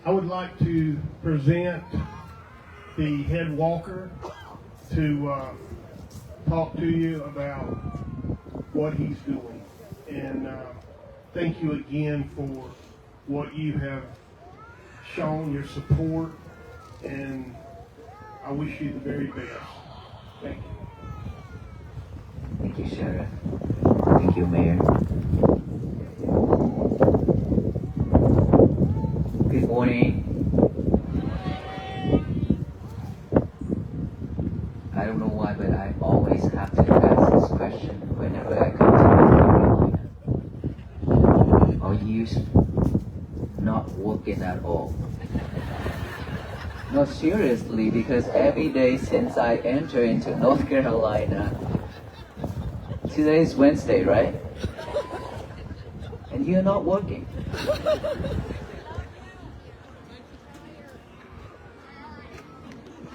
I would like to present the head walker to talk to you about what he's doing. And thank you again for what you have shown, your support, and I wish you the very best. Thank you. Thank you, Sheriff. Thank you, Mayor. Good morning. I don't know why, but I always have to ask this question whenever I come to North Carolina. Are you not working at all? No, seriously, because every day since I enter into North Carolina, today is Wednesday, right? And you're not working.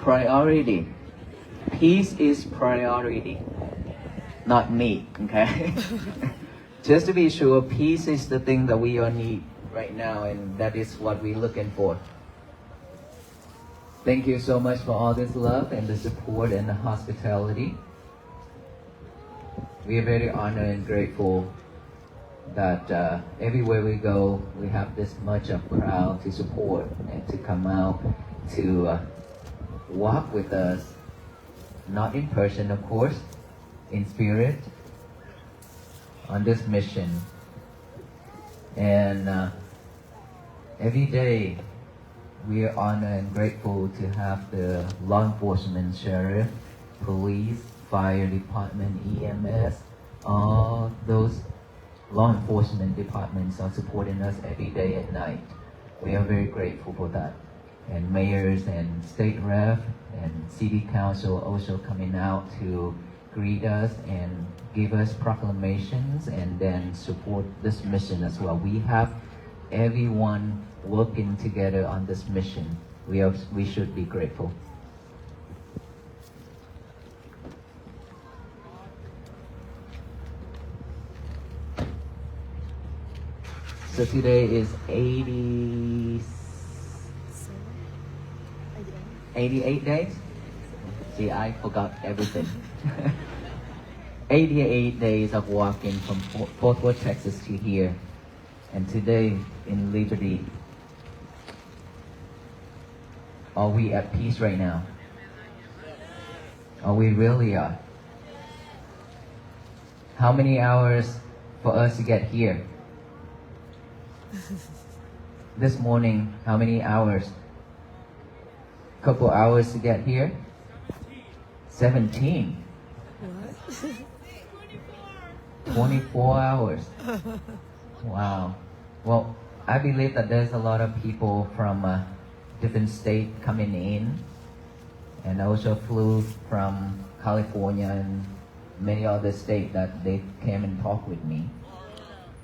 Priority. Peace is priority, not me, okay? Just to be sure, peace is the thing that we all need right now, and that is what we're looking for. Thank you so much for all this love and the support and the hospitality. We are very honored and grateful that everywhere we go, we have this much of crowd to support and to come out to walk with us, not in person, of course, in spirit, on this mission. And every day, we are honored and grateful to have the law enforcement, sheriff, police, fire department, EMS, all those law enforcement departments are supporting us every day and night. We are very grateful for that. And mayors and state rep and city council also coming out to greet us and give us proclamations and then support this mission as well. We have everyone working together on this mission. We should be grateful. So today is 88 days? See, I forgot everything. 88 days of walking from Fort Worth, Texas to here. And today in Liberty, are we at peace right now? Are we really are? How many hours for us to get here? This morning, how many hours? Couple hours to get here? 17. What? 24 hours. Wow. Well, I believe that there's a lot of people from different states coming in, and I also flew from California and many other states that they came and talked with me.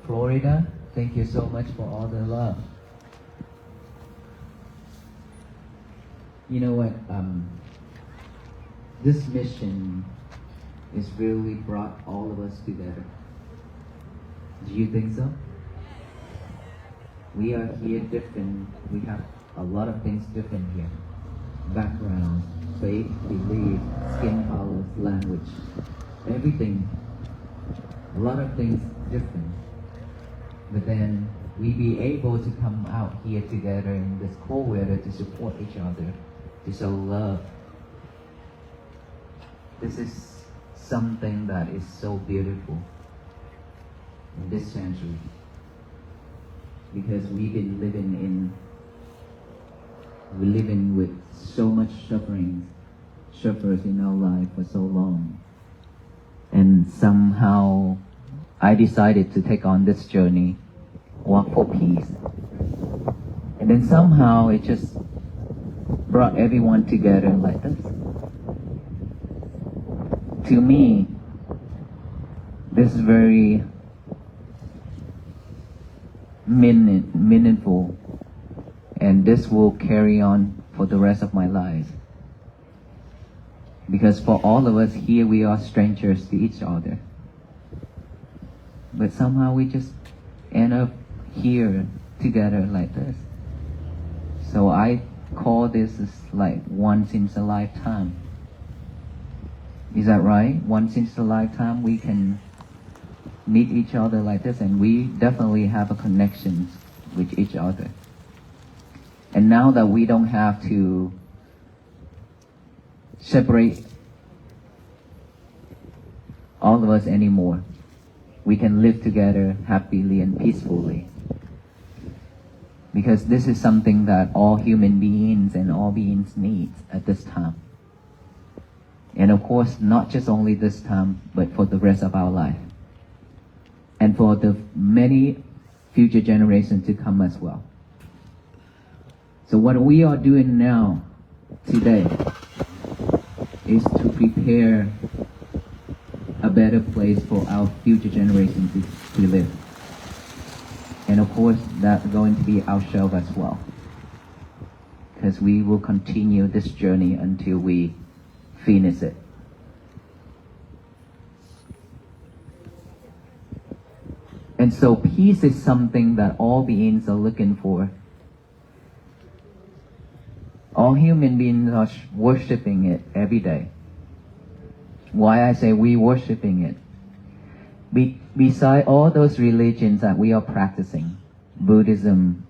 Florida, thank you so much for all the love. You know what? This mission has really brought all of us together. Do you think so? We are here different. We have a lot of things different here. Background, faith, belief, skin color, language, everything. A lot of things different. But then we be able to come out here together in this cold weather to support each other, to show love. This is something that is so beautiful in this century, because we've been living with so much sufferers in our life for so long, and somehow I decided to take on this journey, walk for peace, and then somehow it just brought everyone together like this. To me, this is very meaningful, and this will carry on for the rest of my life. Because for all of us here, we are strangers to each other. But somehow we just end up here together like this. So I call this is like once in a lifetime. Is that right? Once in a lifetime we can meet each other like this, and we definitely have a connection with each other. And now that we don't have to separate all of us anymore, we can live together happily and peacefully. Because this is something that all human beings and all beings need at this time. And of course, not just only this time, but for the rest of our life. And for the many future generations to come as well. So what we are doing now, today, is to prepare a better place for our future generations to live. And of course, that's going to be ourselves as well. Because we will continue this journey until we finish it. And so peace is something that all beings are looking for. All human beings are worshipping it every day. Why I say we worshipping it? Beside all those religions that we are practicing, Buddhism,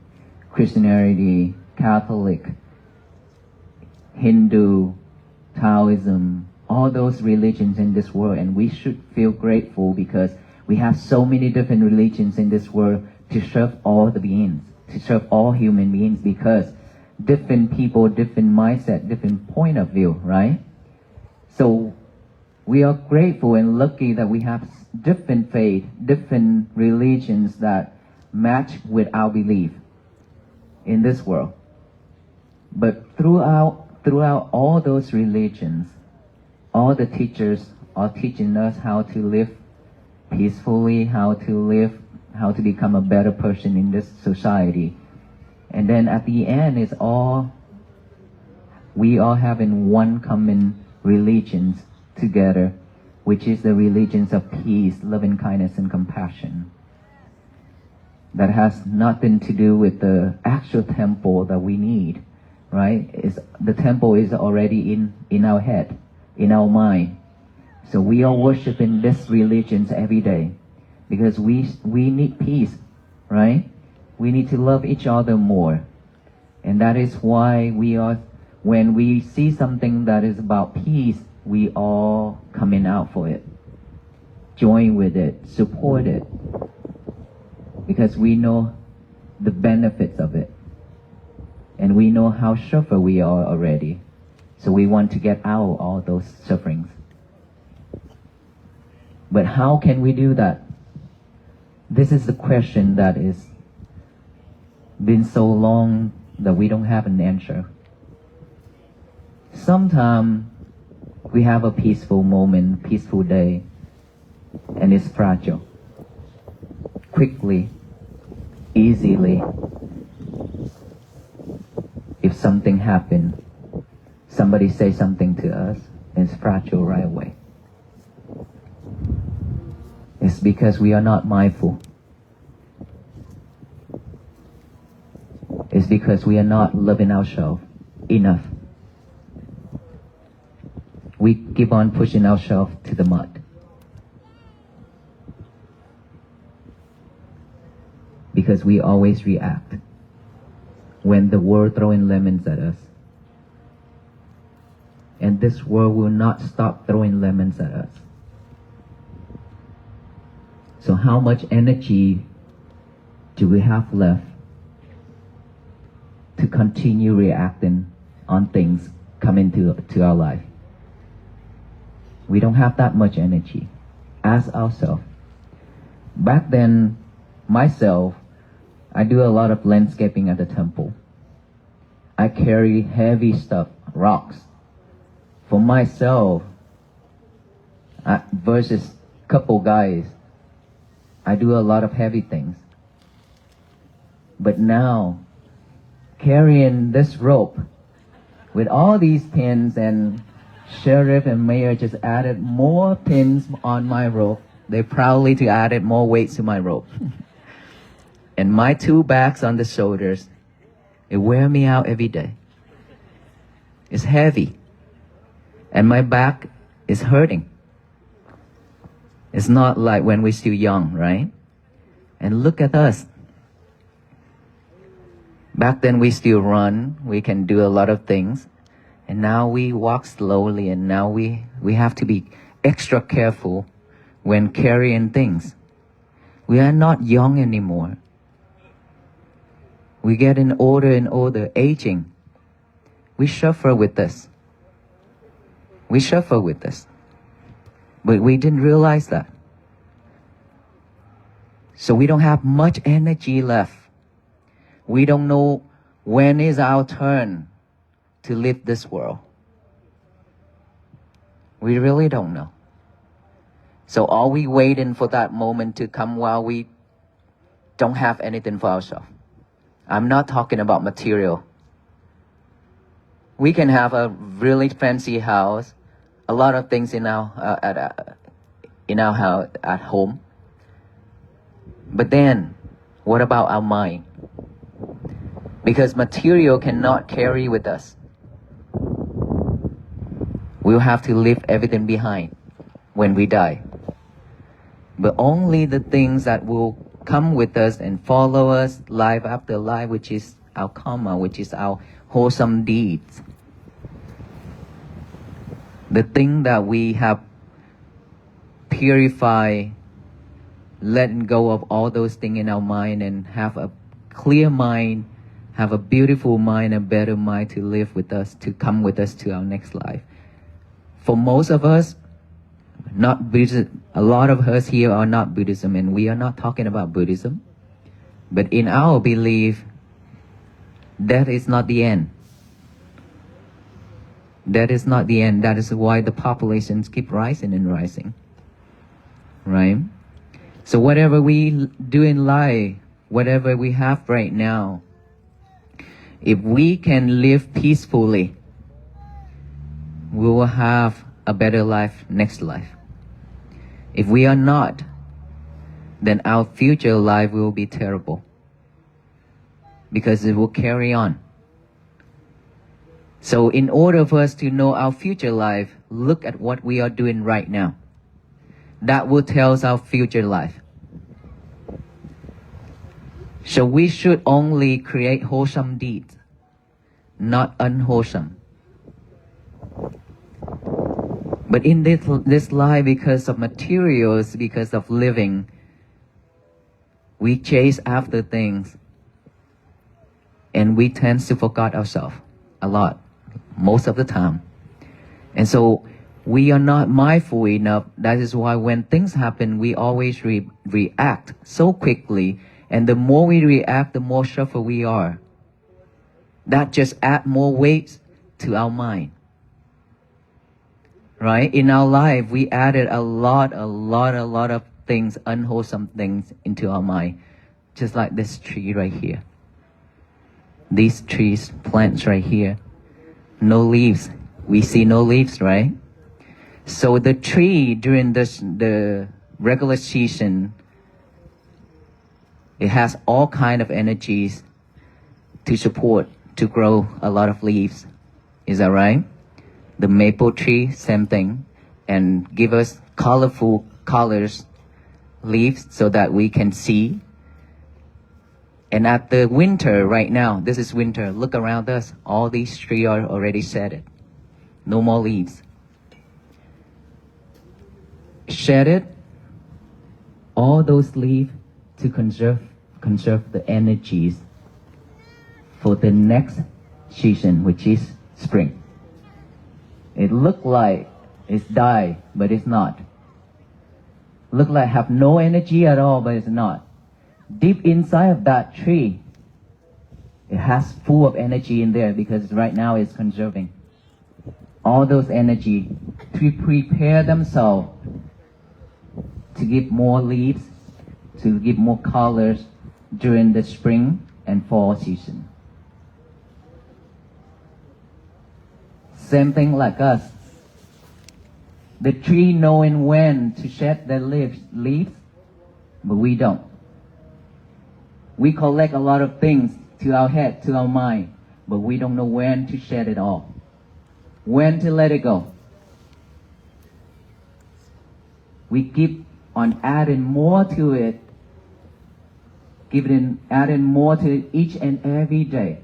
Christianity, Catholic, Hindu, Taoism, all those religions in this world, and we should feel grateful because we have so many different religions in this world to serve all the beings, to serve all human beings, because different people, different mindset, different point of view, right? So we are grateful and lucky that we have different faith, different religions that match with our belief in this world. But throughout all those religions, all the teachers are teaching us how to live peacefully, how to become a better person in this society. And then at the end, we are having one common religions together, which is the religions of peace, loving kindness, and compassion. That has nothing to do with the actual temple that we need, right? The temple is already in our head, in our mind. So we are worshiping these religions every day because we need peace, right? We need to love each other more. And that is why when we see something that is about peace, we all coming out for it, join with it, support it, because we know the benefits of it. And we know how suffer we are already. So we want to get out of all those sufferings. But how can we do that? This is the question that is been so long that we don't have an answer. Sometimes we have a peaceful moment, peaceful day, and it's fragile. Quickly, easily, if something happens, somebody say something to us, it's fragile right away. It's because we are not mindful. It's because we are not loving ourselves enough. We keep on pushing ourselves to the mud. Because we always react when the world throwing lemons at us. And this world will not stop throwing lemons at us. So how much energy do we have left to continue reacting on things coming to our life? We don't have that much energy. Ask ourselves. Back then, myself, I do a lot of landscaping at the temple. I carry heavy stuff, rocks. For myself, versus couple guys, I do a lot of heavy things. But now, carrying this rope with all these pins, and sheriff and mayor just added more pins on my rope. They proudly to added more weights to my rope. And my two bags on the shoulders, It wears me out every day. It's heavy. And my back is hurting. It's not like when we're still young, right? And look at us. Back then we still run, we can do a lot of things. And now we walk slowly, and now we have to be extra careful when carrying things. We are not young anymore. We getting older and older, aging. We suffer with this. We suffer with this. But we didn't realize that. So we don't have much energy left. We don't know when is our turn to leave this world. We really don't know. So are we waiting for that moment to come while we don't have anything for ourselves? I'm not talking about material. We can have a really fancy house, a lot of things in our house at home. But then, what about our mind? Because material cannot carry with us. We'll have to leave everything behind when we die. But only the things that will come with us and follow us life after life, which is our karma, which is our wholesome deeds. The thing that we have purified, letting go of all those things in our mind and have a clear mind, have a beautiful mind, a better mind to live with us, to come with us to our next life. For most of us, not Buddhism, a lot of us here are not Buddhism, and we are not talking about Buddhism. But in our belief, that is not the end. That is not the end. That is why the populations keep rising and rising. Right? So whatever we do in life, whatever we have right now, if we can live peacefully, we will have a better life next life. If we are not, then our future life will be terrible, because it will carry on. So in order for us to know our future life, look at what we are doing right now. That will tell us our future life. So we should only create wholesome deeds, not unwholesome. But in this life, because of materials, because of living, we chase after things, and we tend to forget ourselves a lot, most of the time. And so we are not mindful enough. That is why when things happen, we always react so quickly. And the more we react, the more suffer we are. That just adds more weight to our mind. Right? In our life, we added a lot of things, unwholesome things into our mind. Just like this tree right here. These trees, plants right here. No leaves. We see no leaves, right? So the tree during the regular season, it has all kind of energies to support, to grow a lot of leaves. Is that right? The maple tree, same thing, and give us colorful colors, leaves, so that we can see. And at the winter right now, this is winter, look around us, all these trees are already shedded. No more leaves. Shedded, all those leaves to conserve the energies for the next season, which is spring. It look like it's died, but it's not. Look like have no energy at all, but it's not. Deep inside of that tree, it has full of energy in there, because right now it's conserving all those energy to prepare themselves to give more leaves, to give more colors during the spring and fall season. Same thing like us. The tree knowing when to shed the leaves, but we don't. We collect a lot of things to our head, to our mind, but we don't know when to shed it all, when to let it go. We keep on adding more to it, adding more to it each and every day,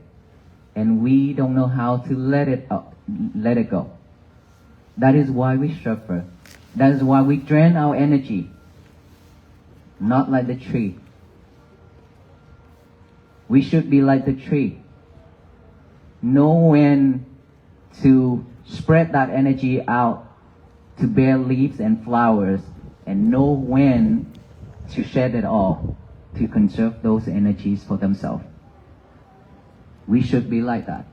and we don't know how to let it go. That is why we suffer. That is why we drain our energy, not like the tree. We should be like the tree. Know when to spread that energy out to bear leaves and flowers, and know when to shed it all to conserve those energies for themselves. We should be like that.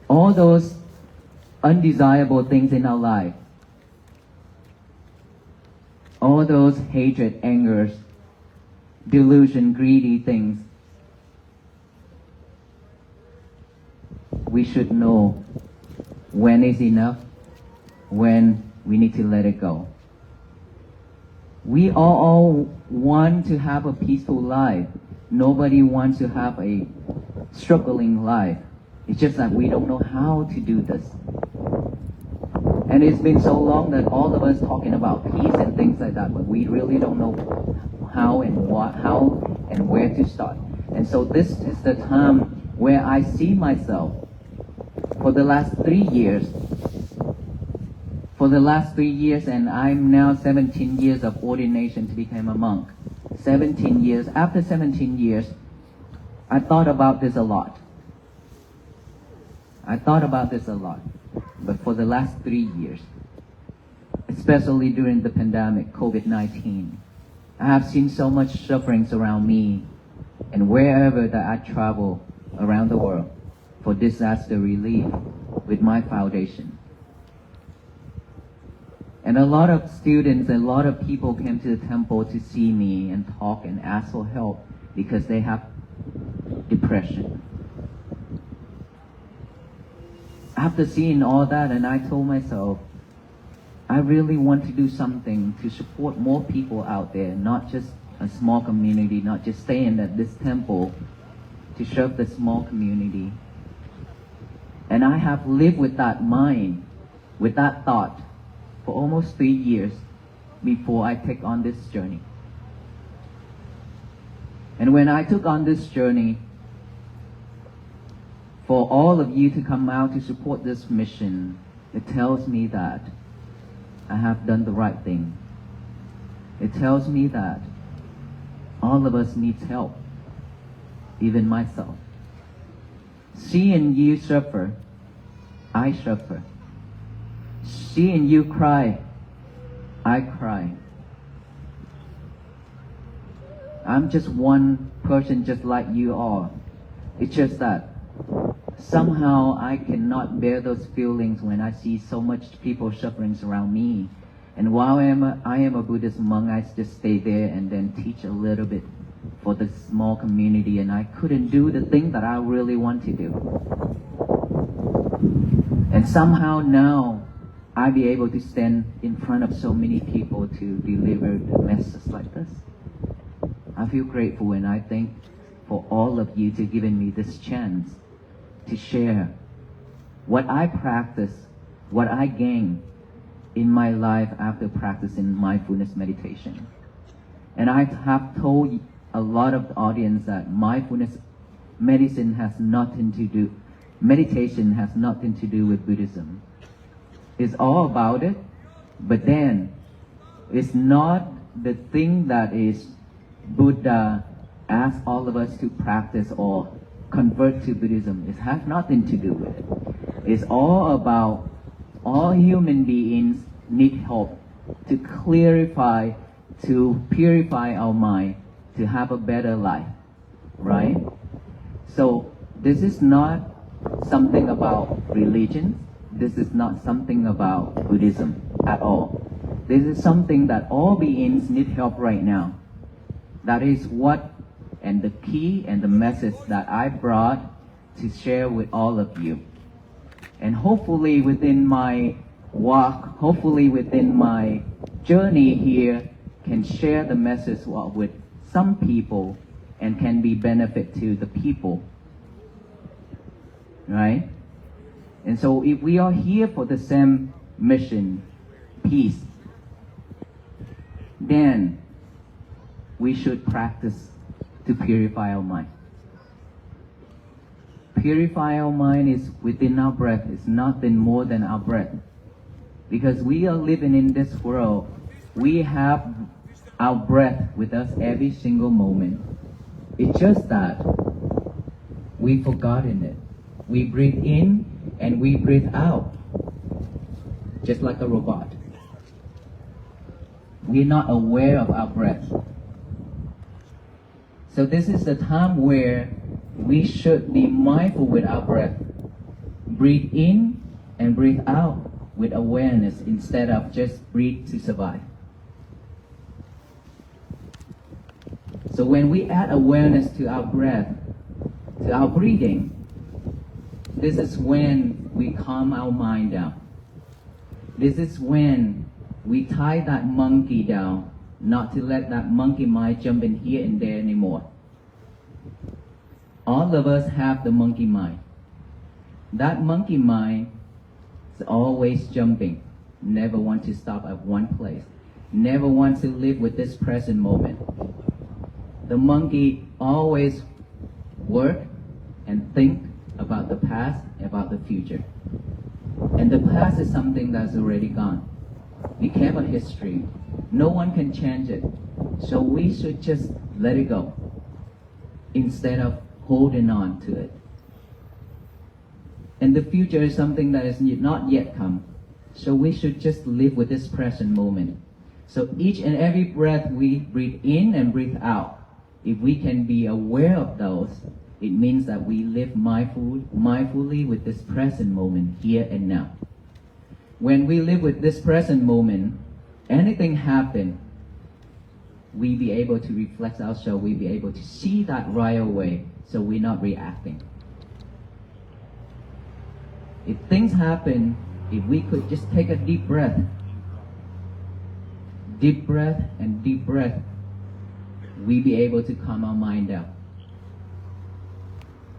All those undesirable things in our life, all those hatred, angers, delusion, greedy things, we should know when is enough, when we need to let it go. We all want to have a peaceful life. Nobody wants to have a struggling life. It's just that we don't know how to do this. And it's been so long that all of us talking about peace and things like that, but we really don't know how and where to start. And so this is the time where I see myself for the last 3 years. For the last 3 years, and I'm now 17 years of ordination to become a monk. 17 years. After 17 years, I thought about this a lot. But for the last 3 years, especially during the pandemic, COVID-19, I have seen so much sufferings around me and wherever that I travel around the world for disaster relief with my foundation. And a lot of students, a lot of people came to the temple to see me and talk and ask for help because they have depression. After seeing all that, and I told myself, I really want to do something to support more people out there, not just a small community, not just staying at this temple to serve the small community. And I have lived with that mind, with that thought, for almost 3 years before I take on this journey. And when I took on this journey, for all of you to come out to support this mission, it tells me that I have done the right thing. It tells me that all of us need help, even myself. Seeing you suffer, I suffer. Seeing you cry, I cry. I'm just one person just like you all. It's just that somehow I cannot bear those feelings when I see so much people suffering around me. And while I am a Buddhist monk, I just stay there and then teach a little bit for the small community, and I couldn't do the thing that I really want to do. And somehow now I be able to stand in front of so many people to deliver the message like this. I feel grateful, and I thank for all of you to giving me this chance to share what I practice, what I gain in my life after practicing mindfulness meditation. And I have told a lot of the audience that mindfulness meditation has nothing to do with Buddhism. It's all about it, but then it's not the thing that is Buddha asked all of us to practice or convert to Buddhism. It has nothing to do with it. It's all about all human beings need help to clarify, to purify our mind, to have a better life, right? So this is not something about religion. This is not something about Buddhism at all. This is something that all beings need help right now. That is what and the key and the message that I brought to share with all of you. And hopefully within my walk, hopefully within my journey here, can share the message with some people and can be benefit to the people, right? And so if we are here for the same mission, peace, then we should practice to purify our mind. Purify our mind is within our breath. It's nothing more than our breath. Because we are living in this world, we have our breath with us every single moment. It's just that we've forgotten it. We breathe in and we breathe out, just like a robot. We're not aware of our breath. So this is the time where we should be mindful with our breath. Breathe in and breathe out with awareness instead of just breathe to survive. So when we add awareness to our breath, to our breathing, this is when we calm our mind down. This is when we tie that monkey down, not to let that monkey mind jump in here and there anymore. All of us have the monkey mind. That monkey mind is always jumping, never want to stop at one place, never want to live with this present moment. The monkey always work and think about the past, about the future. And the past is something that's already gone. We have a history. No one can change it. So we should just let it go instead of holding on to it. And the future is something that is not yet come. So we should just live with this present moment. So each and every breath we breathe in and breathe out, if we can be aware of those, it means that we live mindfully with this present moment, here and now. When we live with this present moment, anything happen, we be able to reflect ourselves, we be able to see that right away, so we're not reacting. If things happen, if we could just take a deep breath and deep breath, we be able to calm our mind down.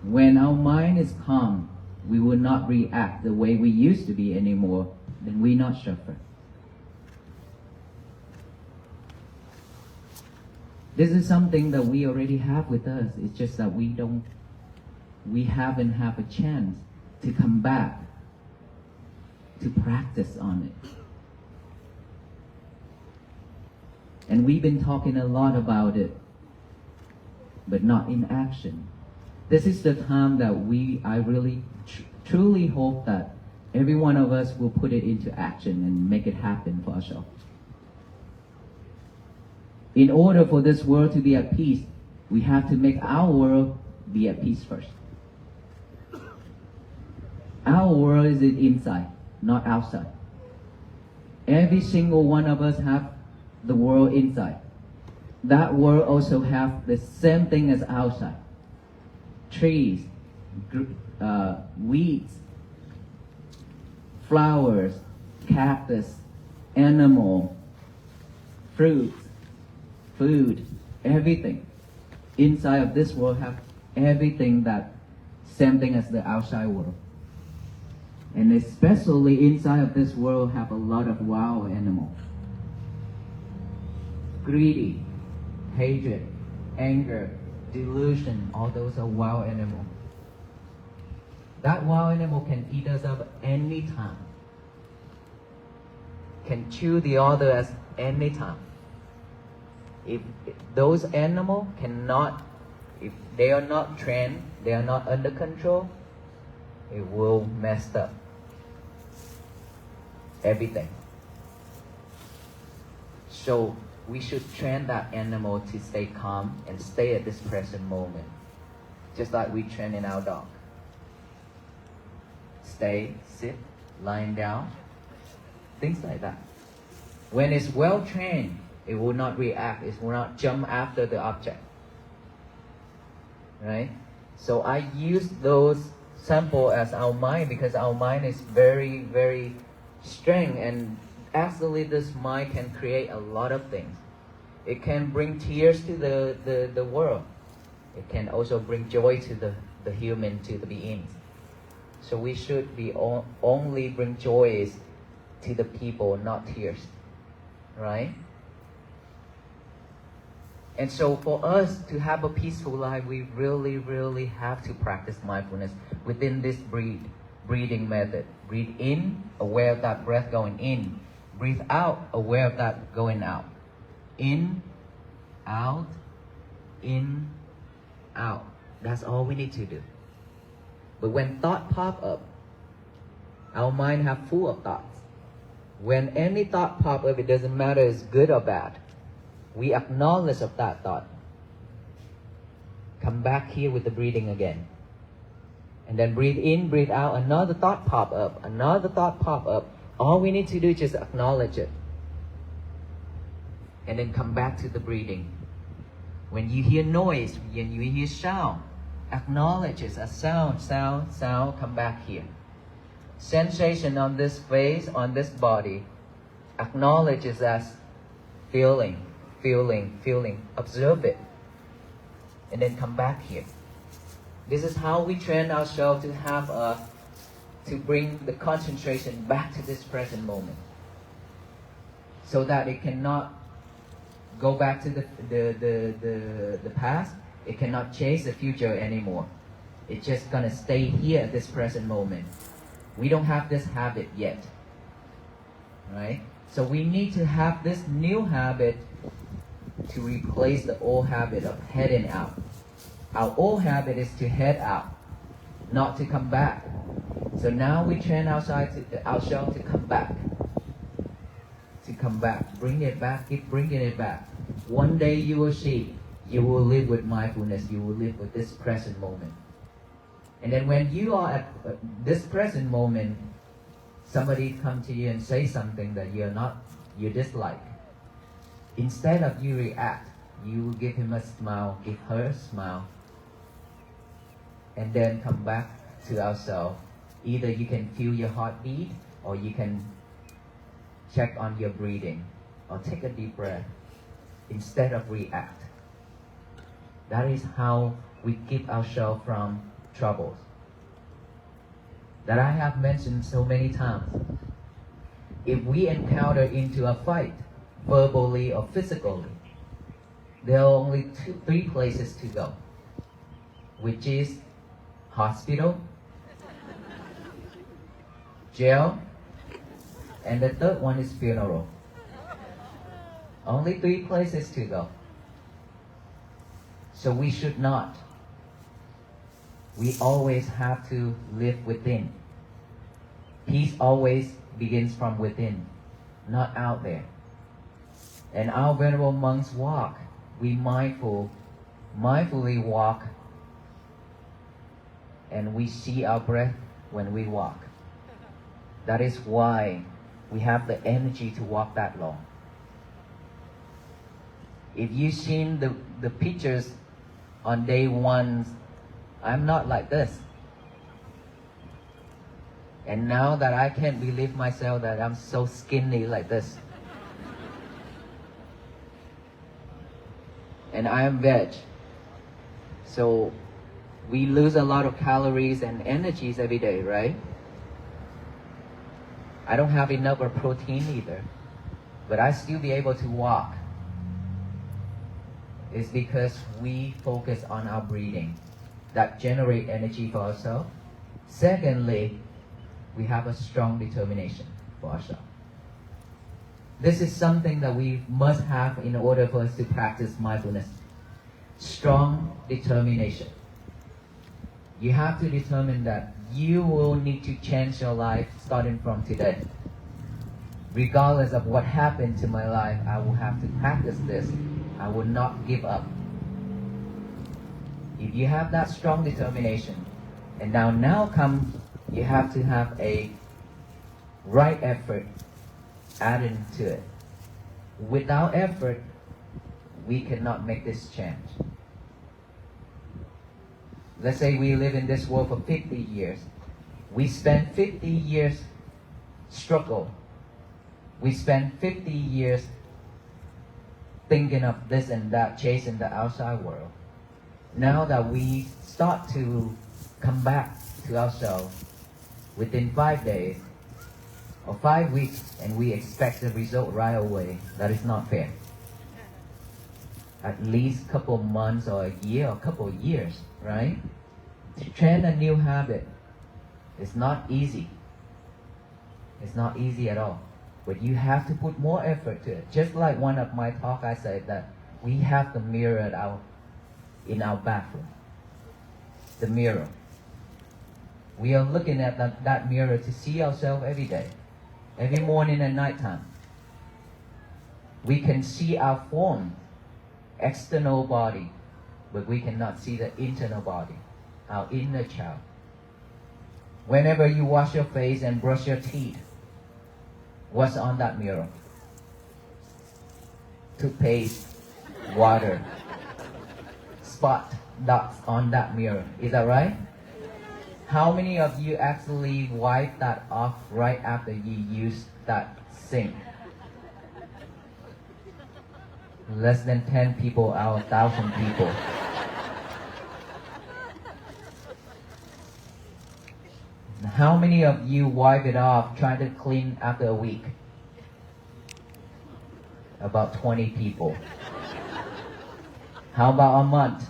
When our mind is calm, we will not react the way we used to be anymore, then we not suffer. This is something that we already have with us. It's just that we haven't had a chance to come back to practice on it. And we've been talking a lot about it, but not in action. This is the time that I really truly hope that every one of us will put it into action and make it happen for ourselves. In order for this world to be at peace, we have to make our world be at peace first. Our world is inside, not outside. Every single one of us have the world inside. That world also have the same thing as outside. Trees, weeds, flowers, cactus, animal, fruits, food, everything. Inside of this world have everything that same thing as the outside world. And especially inside of this world have a lot of wild animals. Greedy, hatred, anger, delusion, all those are wild animals. That wild animal can eat us up any time. Can chew the other at any time. If those animals if they are not trained, they are not under control, it will mess up everything. So we should train that animal to stay calm and stay at this present moment, just like we train in our dog. Stay, sit, lying down, things like that. When it's well trained, it will not react, it will not jump after the object. Right? So I use those samples as our mind because our mind is very, very strong, and actually this mind can create a lot of things. It can bring tears to the world. It can also bring joy to the human, to the beings. So we should be only bring joys to the people, not tears, right? And so for us to have a peaceful life, we really, really have to practice mindfulness within this breathing method. Breathe in, aware of that breath going in. Breathe out, aware of that going out. In, out, in, out. That's all we need to do. But when thought pop up, our mind have full of thoughts. When any thought pop up, it doesn't matter if it's good or bad. We acknowledge of that thought. Come back here with the breathing again. And then breathe in, breathe out, another thought pop up, another thought pop up. All we need to do is just acknowledge it. And then come back to the breathing. When you hear noise, when you hear sound, acknowledge it as sound, sound, sound, come back here. Sensation on this face, on this body, acknowledge it as feeling, feeling, feeling. Observe it. And then come back here. This is how we train ourselves to bring the concentration back to this present moment. So that it cannot go back to the past. It cannot chase the future anymore. It's just gonna stay here at this present moment. We don't have this habit yet. Right? So we need to have this new habit to replace the old habit of heading out. Our old habit is to head out, not to come back. So now we train ourselves to come back. To come back. Bring it back, keep bringing it back. One day you will see, you will live with mindfulness, you will live with this present moment. And then when you are at this present moment, somebody come to you and say something that you dislike. Instead of you react, you give him a smile, give her a smile, and then come back to ourselves. Either you can feel your heartbeat, or you can check on your breathing, or take a deep breath instead of react. That is how we keep ourselves from troubles that I have mentioned so many times. If we encounter into a fight, verbally or physically, there are only three places to go, which is hospital, jail, and the third one is funeral. Only three places to go. So we should not. We always have to live within. Peace always begins from within, not out there. And our venerable monks walk. We mindfully walk, and we see our breath when we walk. That is why we have the energy to walk that long. If you've seen the pictures on day one, I'm not like this. And now that I can't believe myself that I'm so skinny like this. And I am veg. So we lose a lot of calories and energies every day, right? I don't have enough of protein either, but I still be able to walk. It's because we focus on our breathing that generate energy for ourselves. Secondly, we have a strong determination for ourselves. This is something that we must have in order for us to practice mindfulness. Strong determination. You have to determine that you will need to change your life starting from today. Regardless of what happened to my life, I will have to practice this. I will not give up. If you have that strong determination, and now comes, you have to have a right effort added to it. Without effort, we cannot make this change. Let's say we live in this world for 50 years. We spend 50 years struggle. We spend 50 years thinking of this and that, chasing the outside world. Now that we start to come back to ourselves within 5 days or 5 weeks and we expect the result right away, that is not fair. At least a couple months or a year or a couple of years, right? To train a new habit, it's not easy. It's not easy at all. But you have to put more effort to it. Just like one of my talk, I said that we have the mirror in our bathroom. The mirror. We are looking at that mirror to see ourselves every day. Every morning and nighttime. We can see our form, external body, but we cannot see the internal body, our inner child. Whenever you wash your face and brush your teeth, what's on that mirror? Toothpaste, water, spot, dots on that mirror. Is that right? How many of you actually wipe that off right after you use that sink? Less than 10 people out of 1,000 people. How many of you wipe it off, try to clean after a week? About 20 people. How about a month?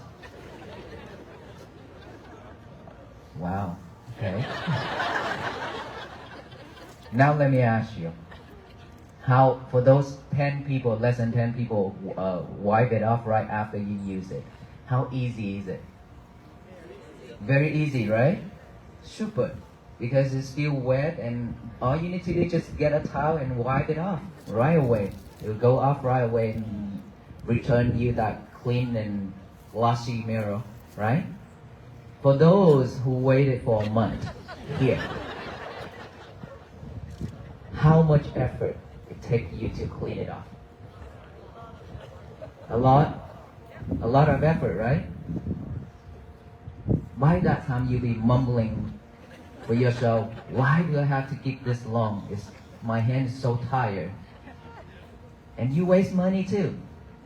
Wow, okay. Now let me ask you, how, for those 10 people, less than 10 people, wipe it off right after you use it, how easy is it? Very easy, right? Super. Because it's still wet and all you need to do is just get a towel and wipe it off right away. It will go off right away and return you that clean and glossy mirror, right? For those who waited for a month here, how much effort it takes you to clean it off? A lot of effort, right? By that time you'll be mumbling for yourself, why do I have to keep this long? My hand is so tired. And you waste money too.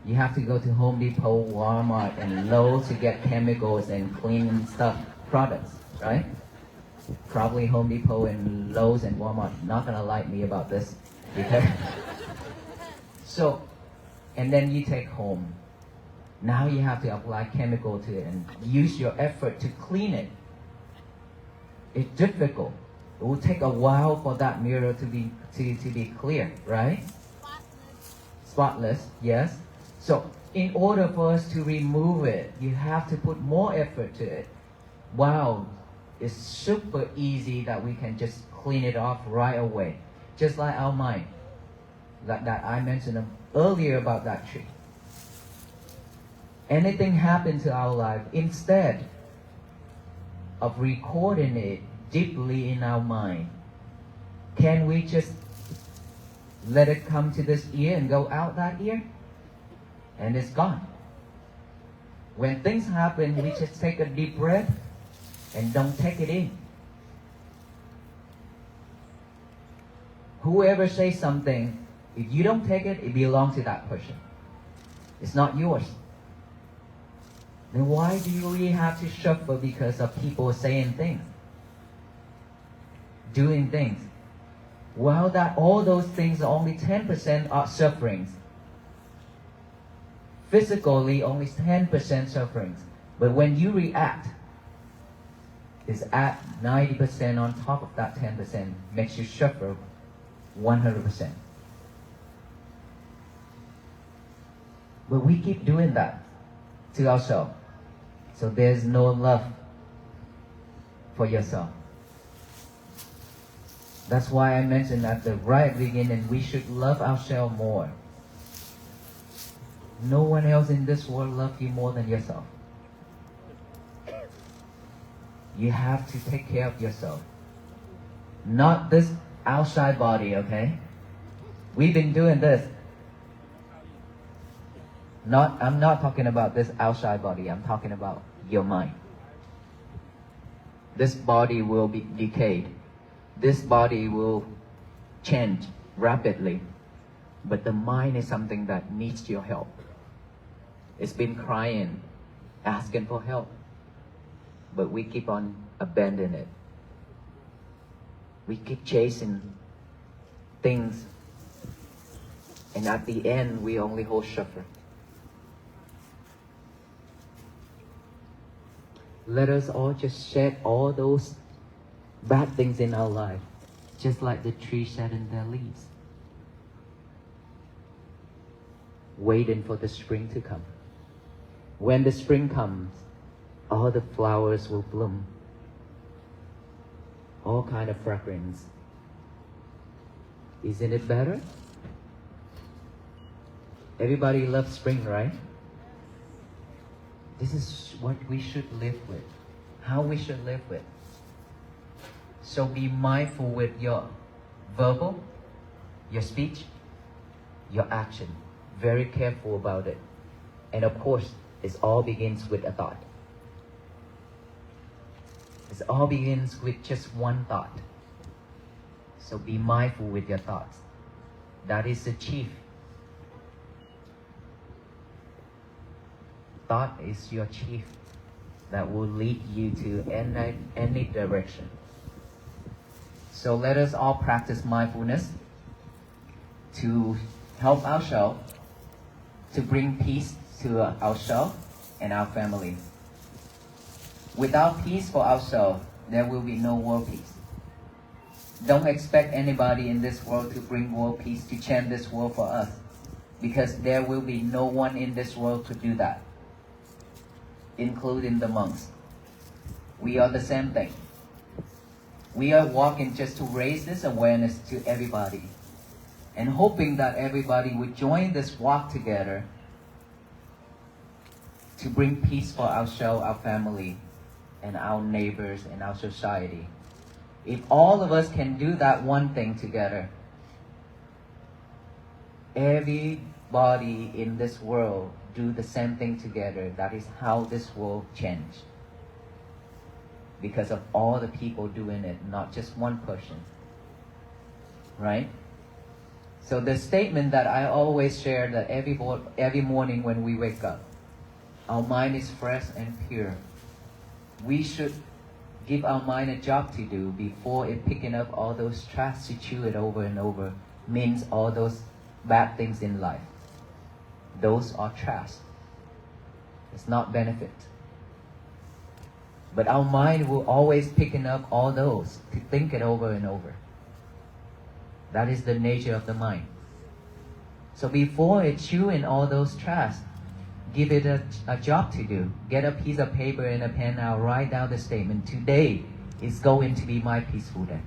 You have to go to Home Depot, Walmart, and Lowe's to get chemicals and cleaning stuff, products, right? Probably Home Depot and Lowe's and Walmart not gonna like me about this. Because so, and then you take home. Now you have to apply chemical to it and use your effort to clean it. It's difficult. It will take a while for that mirror to be clear, right? Spotless, yes. So in order for us to remove it, you have to put more effort to it. Wow, it's super easy that we can just clean it off right away. Just like our mind, that I mentioned earlier about that tree. Anything happens to our life, instead of recording it deeply in our mind, can we just let it come to this ear and go out that ear? And it's gone. When things happen, we just take a deep breath and don't take it in. Whoever says something, if you don't take it, it belongs to that person. It's not yours. Then why do we have to suffer because of people saying things? Doing things? Well, that all those things are only 10% are sufferings. Physically, only 10% sufferings. But when you react, it's at 90% on top of that 10%, makes you suffer 100%. But we keep doing that to ourselves. So there's no love for yourself. That's why I mentioned at the right beginning, we should love ourselves more. No one else in this world loves you more than yourself. You have to take care of yourself. Not this outside body, okay? We've been doing this. I'm not talking about this outside body. I'm talking about your mind. This body will be decayed. This body will change rapidly. But the mind is something that needs your help. It's been crying asking for help. But we keep on abandoning it. We keep chasing things, and at the end, we only hold suffer. Let us all just shed all those bad things in our life, just like the tree shedding their leaves, waiting for the spring to come. When the spring comes, all the flowers will bloom, all kind of fragrance. Isn't it better? Everybody loves spring, right? This is what we should live with, how we should live with. So be mindful with your verbal, your speech, your action. Very careful about it. And of course, it all begins with a thought. It all begins with just one thought. So be mindful with your thoughts. That is the chief. Thought is your chief that will lead you to any direction. So let us all practice mindfulness to help ourselves, to bring peace to ourselves and our family. Without peace for ourselves, there will be no world peace. Don't expect anybody in this world to bring world peace, to change this world for us, because there will be no one in this world to do that, including the monks. We are the same thing. We are walking just to raise this awareness to everybody, and hoping that everybody would join this walk together to bring peace for ourselves, our family, and our neighbors and our society. If all of us can do that one thing together, everybody in this world do the same thing together, that is how this world change. Because of all the people doing it, not just one person. Right? So the statement that I always share, that every morning when we wake up, our mind is fresh and pure. We should give our mind a job to do before it picking up all those trash to chew it over and over, means all those bad things in life. Those are trash. It's not benefit. But our mind will always picking up all those to think it over and over. That is the nature of the mind. So before it chewing all those trash, give it a job to do. Get a piece of paper and a pen now, write down the statement. Today is going to be my peaceful day.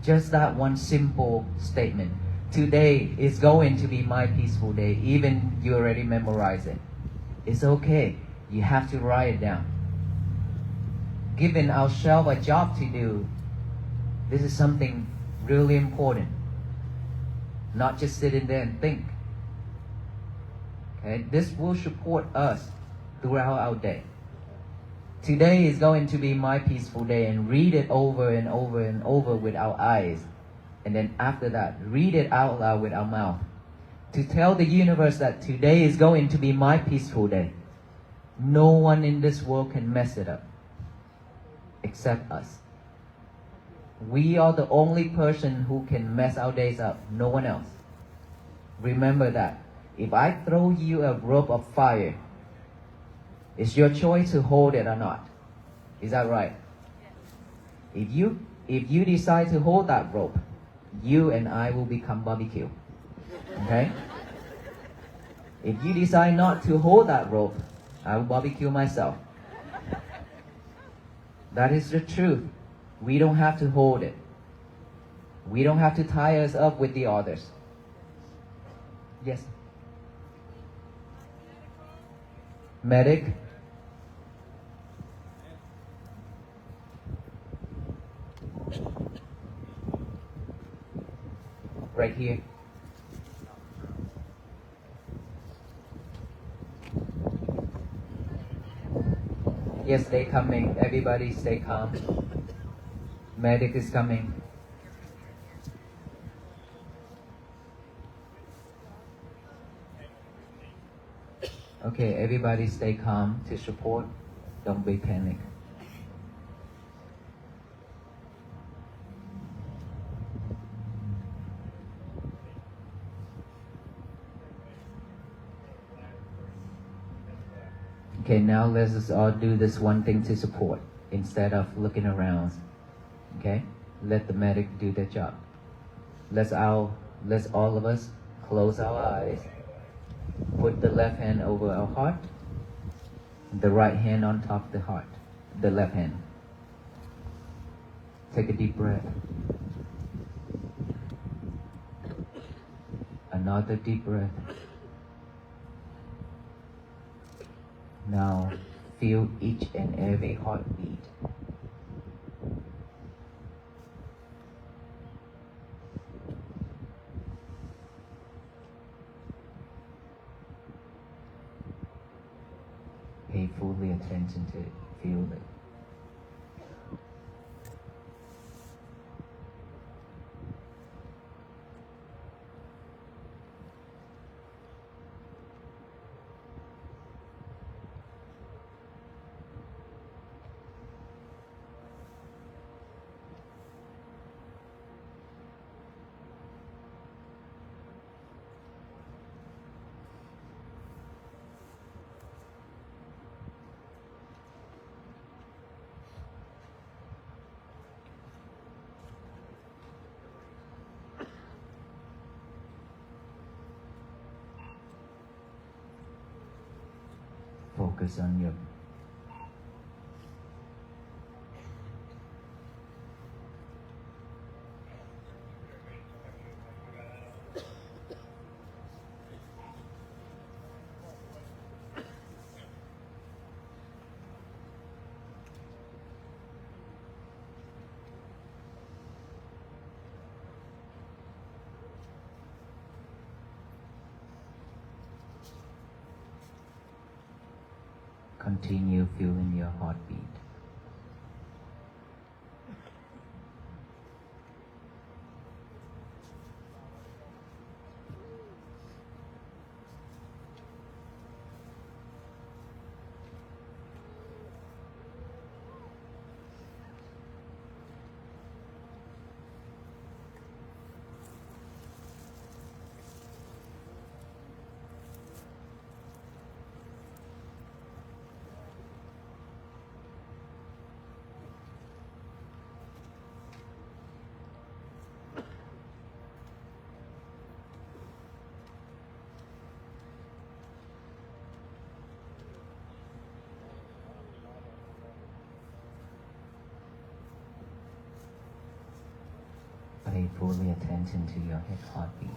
Just that one simple statement. Today is going to be my peaceful day. Even you already memorize it. It's okay. You have to write it down. Giving ourselves a job to do, this is something really important. Not just sitting there and think. Okay? This will support us throughout our day. Today is going to be my peaceful day, and read it over and over and over with our eyes. And then after that, read it out loud with our mouth. To tell the universe that today is going to be my peaceful day. No one in this world can mess it up except us. We are the only person who can mess our days up, no one else. Remember that. If I throw you a rope of fire, it's your choice to hold it or not. Is that right? If you decide to hold that rope, you and I will become barbecue. Okay? If you decide not to hold that rope, I will barbecue myself. That is the truth. We don't have to hold it. We don't have to tie us up with the others. Yes? Medic? Right here. Yes, they coming. Everybody stay calm. Medic is coming. Okay, everybody stay calm to support. Don't be panic. Okay, now let's just all do this one thing to support instead of looking around. Okay, let the medic do their job. Let's all of us close our eyes. Put the left hand over our heart, the right hand on top of the heart, the left hand. Take a deep breath. Another deep breath. Now feel each and every heartbeat. Pay fully attention to it. Feel it. Focus on your continue feeling your heartbeat. Pay fully attention to your head heartbeat.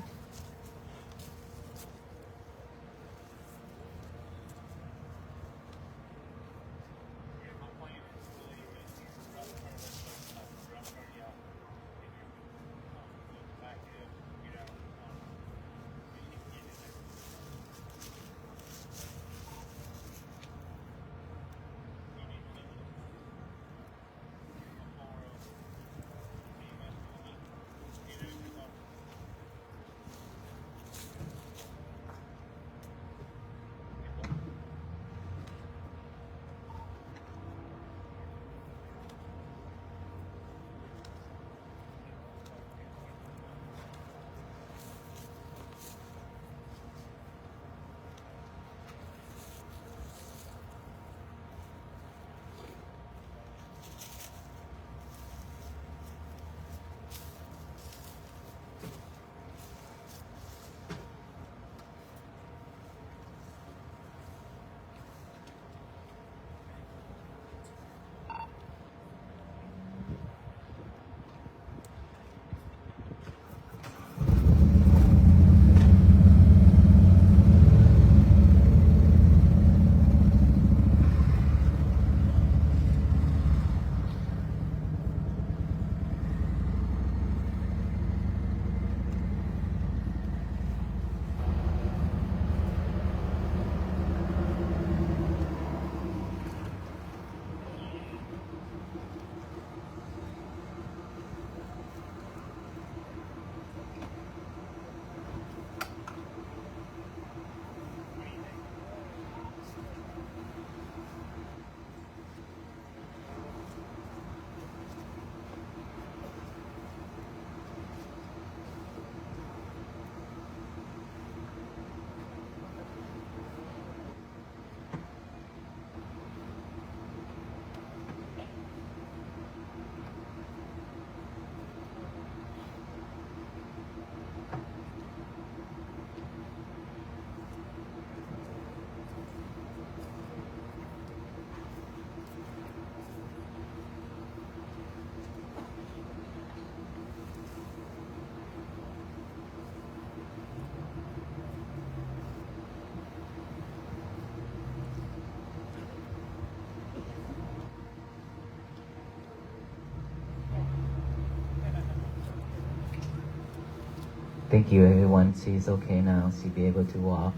Thank you, everyone. She's okay now. She'll be able to walk.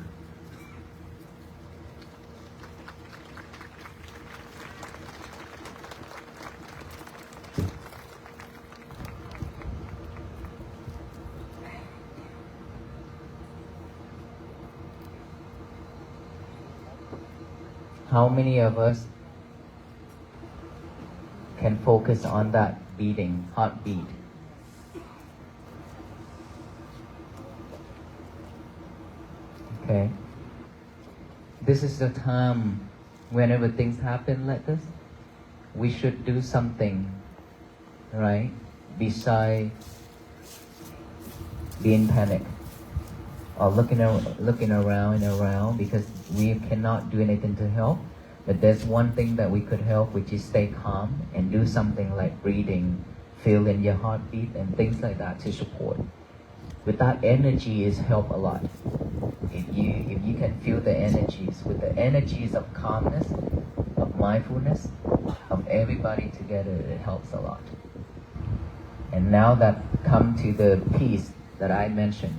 How many of us can focus on that beating, heartbeat? Okay. This is the time whenever things happen like this, we should do something, right? Beside being panic or looking around and around, because we cannot do anything to help. But there's one thing that we could help, which is stay calm and do something like breathing, feeling your heartbeat and things like that to support. With that energy is help a lot. If you can feel the energies, with the energies of calmness, of mindfulness, of everybody together, it helps a lot. And now that come to the peace that I mentioned,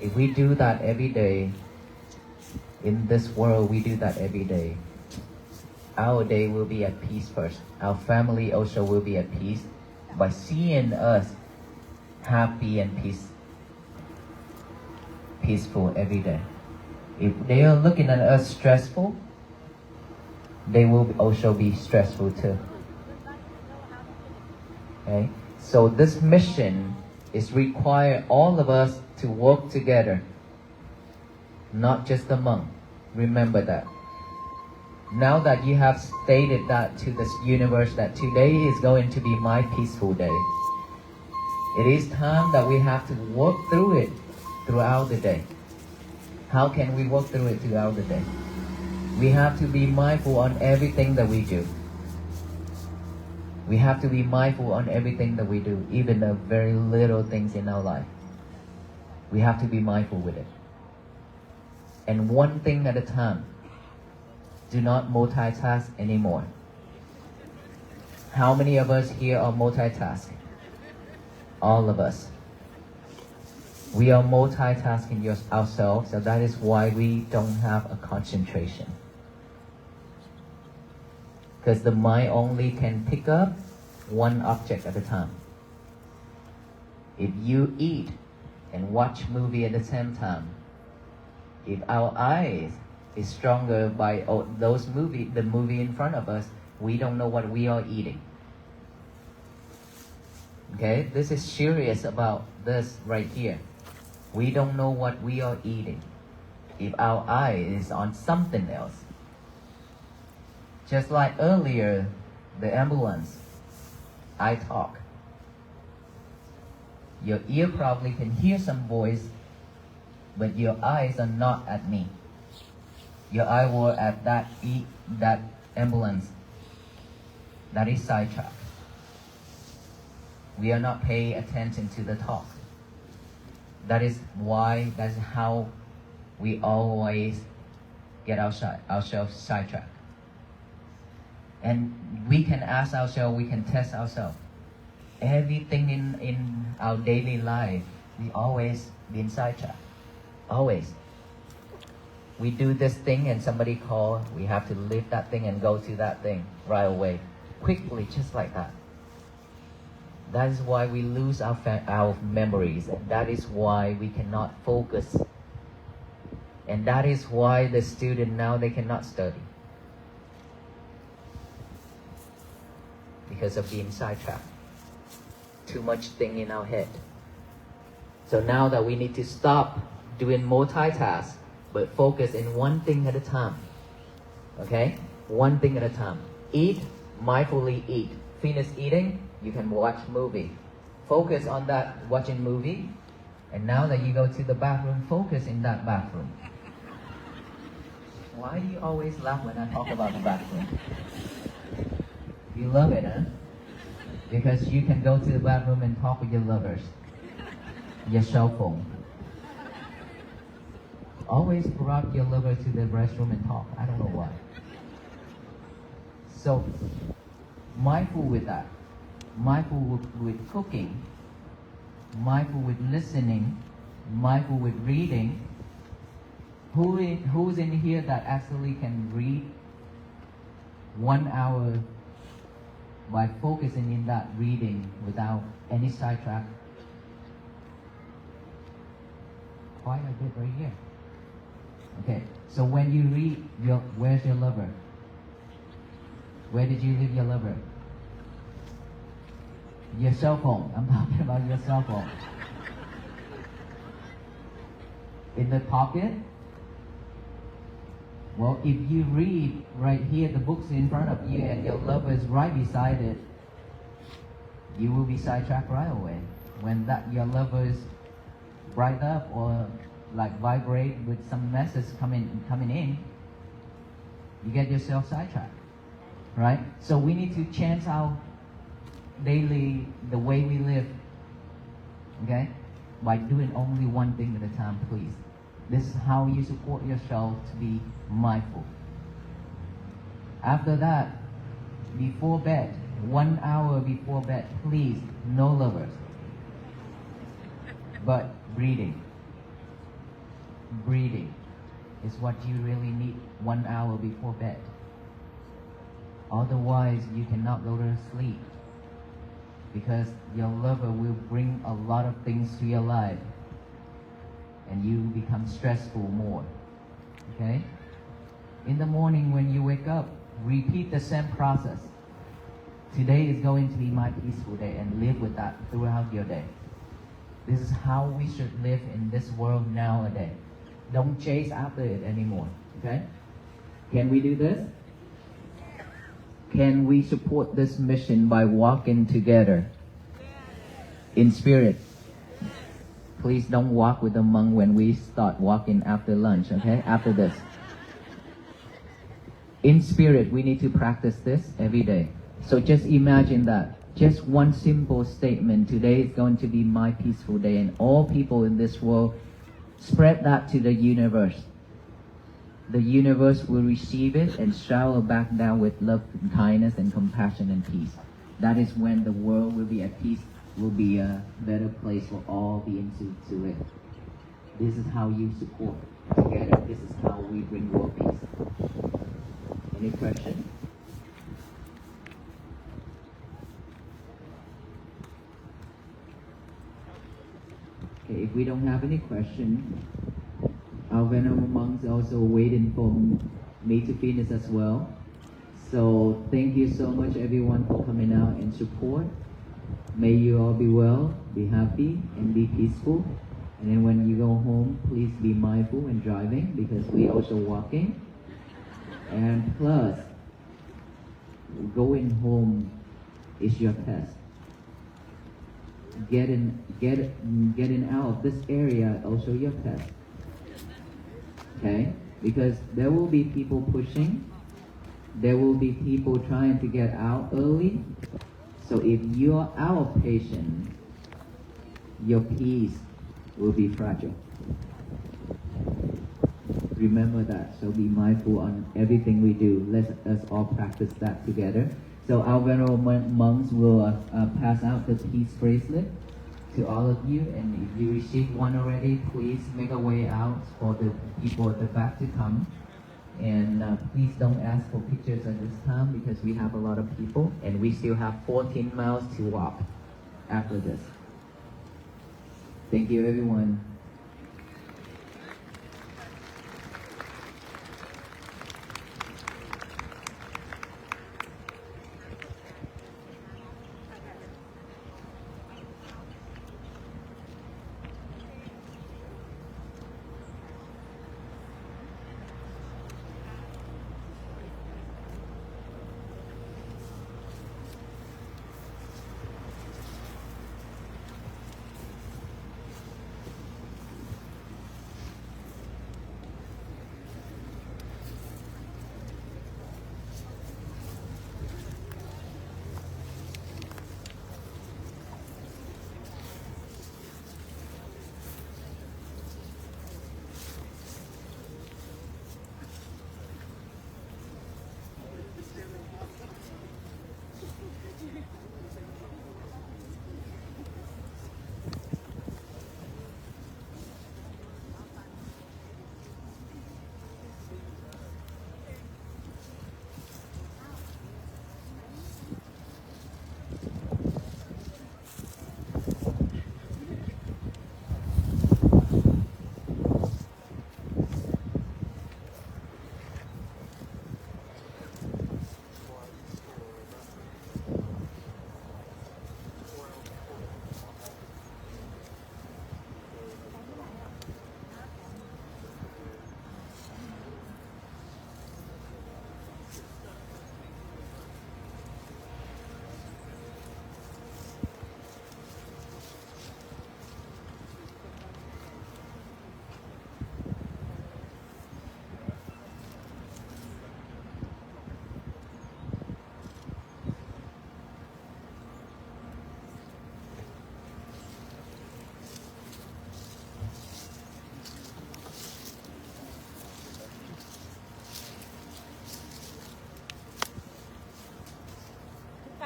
if we do that every day, in this world we do that every day, our day will be at peace first. Our family also will be at peace by seeing us happy and peaceful every day. If they are looking at us stressful, they will also be stressful too. Okay? So this mission is require all of us to work together, not just the monk. Remember that. Now that you have stated that to this universe that today is going to be my peaceful day, it is time that we have to work through it throughout the day. How can we work through it throughout the day? We have to be mindful on everything that we do. We have to be mindful on everything that we do, even the very little things in our life. We have to be mindful with it. And one thing at a time. Do not multitask anymore. How many of us here are multitasking? All of us. We are multitasking ourselves, so that is why we don't have a concentration. Because the mind only can pick up one object at a time. If you eat and watch movie at the same time, if our eyes is stronger by the movie in front of us, we don't know what we are eating. Okay, this is serious about this right here. We don't know what we are eating if our eye is on something else. Just like earlier, the ambulance, I talk. Your ear probably can hear some voice, but your eyes are not at me. Your eye were at that ambulance. That is sidetrack. We are not paying attention to the talk. That's how we always get ourselves sidetracked. And we can ask ourselves, we can test ourselves. Everything in our daily life, we always been sidetracked. Always. We do this thing and somebody call, we have to leave that thing and go to that thing right away. Quickly, just like that. That is why we lose our memories, and that is why we cannot focus. And that is why the student now, they cannot study. Because of being sidetracked. Too much thing in our head. So now that we need to stop doing multitask, but focus in one thing at a time. Okay? One thing at a time. Eat, mindfully eat. Finish eating, you can watch movie. Focus on that watching movie. And now that you go to the bathroom, focus in that bathroom. Why do you always laugh when I talk about the bathroom? You love it, huh? Because you can go to the bathroom and talk with your lovers. Your cell phone. Always brought your lover to the restroom and talk. I don't know why. So, mindful with that. Mindful with cooking. mindful with listening, mindful with reading. Who's in here that actually can read 1 hour by focusing in that reading without any sidetrack? Quite a bit right here. Okay, so when you read, where's your lover? Where did you leave your lover? Your cell phone. I'm talking about your cell phone. In the pocket? Well, if you read right here, the book's in front of you and your lover is right beside it, you will be sidetracked right away. When your lover is bright up or like vibrate with some message coming in, you get yourself sidetracked, right? So we need to change our daily, the way we live, okay? By doing only one thing at a time, please. This is how you support yourself to be mindful. After that, before bed, 1 hour before bed, please, no lovers, but breathing. Breathing is what you really need 1 hour before bed. Otherwise, you cannot go to sleep because your lover will bring a lot of things to your life and you become stressful more. Okay? In the morning when you wake up, repeat the same process. Today is going to be my peaceful day, and live with that throughout your day. This is how we should live in this world nowadays. Don't chase after it anymore. Okay? Can we do this? Can we support this mission by walking together in spirit? Please don't walk with the monk when we start walking after lunch, okay? After this. In spirit, we need to practice this every day. So just imagine that. Just one simple statement. Today is going to be my peaceful day, and all people in this world, spread that to the universe. The universe will receive it and shower back down with love and kindness and compassion and peace. That is when the world will be at peace, will be a better place for all beings to live. This is how you support together. This is how we bring world peace. Any questions? Okay, if we don't have any questions, our venerable monks are also waiting for me to finish as well. So thank you so much everyone for coming out and support. May you all be well, be happy, and be peaceful. And then when you go home, please be mindful when driving because we also walking. And plus, going home is your test. Getting out of this area also your test. Okay? Because there will be people pushing. There will be people trying to get out early. So if you're out of patience, your peace will be fragile. Remember that. So be mindful on everything we do. Let us all practice that together. So our venerable monks will pass out the peace bracelet to all of you. And if you received one already, please make a way out for the people at the back to come. And please don't ask for pictures at this time because we have a lot of people and we still have 14 miles to walk after this. Thank you everyone.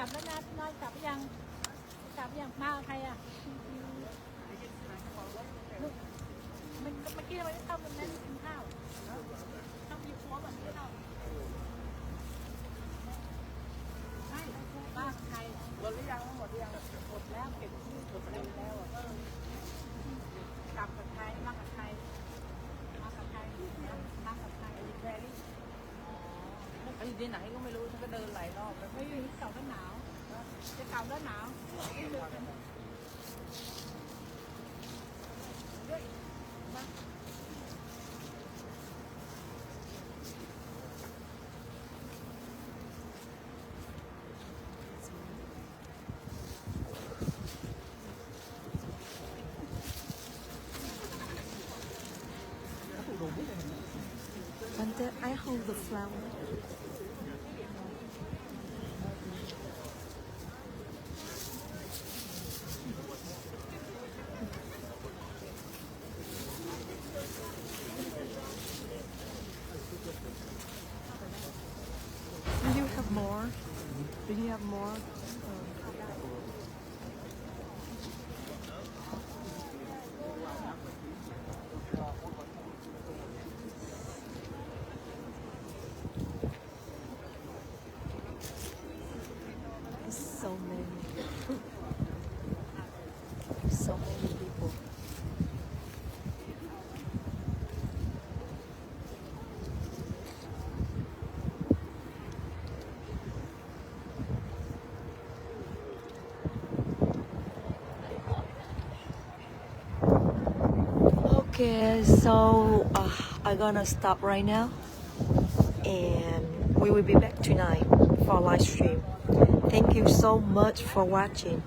ลับแล้วนะพี่น้อยกลับไปยังกลับไปยังมาใครอ่ะเมื่อกี้ทำไมไม่เข้าตรงนั้นกินข้าวต้องมีครัวแบบนี้เราไม่บ้านใครหมดหรือยังหมดหรือยังหมดแล้วเก็บที่หมดแล้วอ่ะกลับกับใครมากับใครมากับใครมากับใครแวรี่เขาอยู่ที่ไหนก็ไม่รู้ฉันก็เดินหลายรอบแล้วไม่อยู่ที่เก่าแล้วหนาวจะเก่าแล้วหนาวAnd I hold the flower. Do you have more? Do you have more? So many people. Okay, so I'm gonna stop right now, and we will be back tonight for live stream. Thank you so much for watching.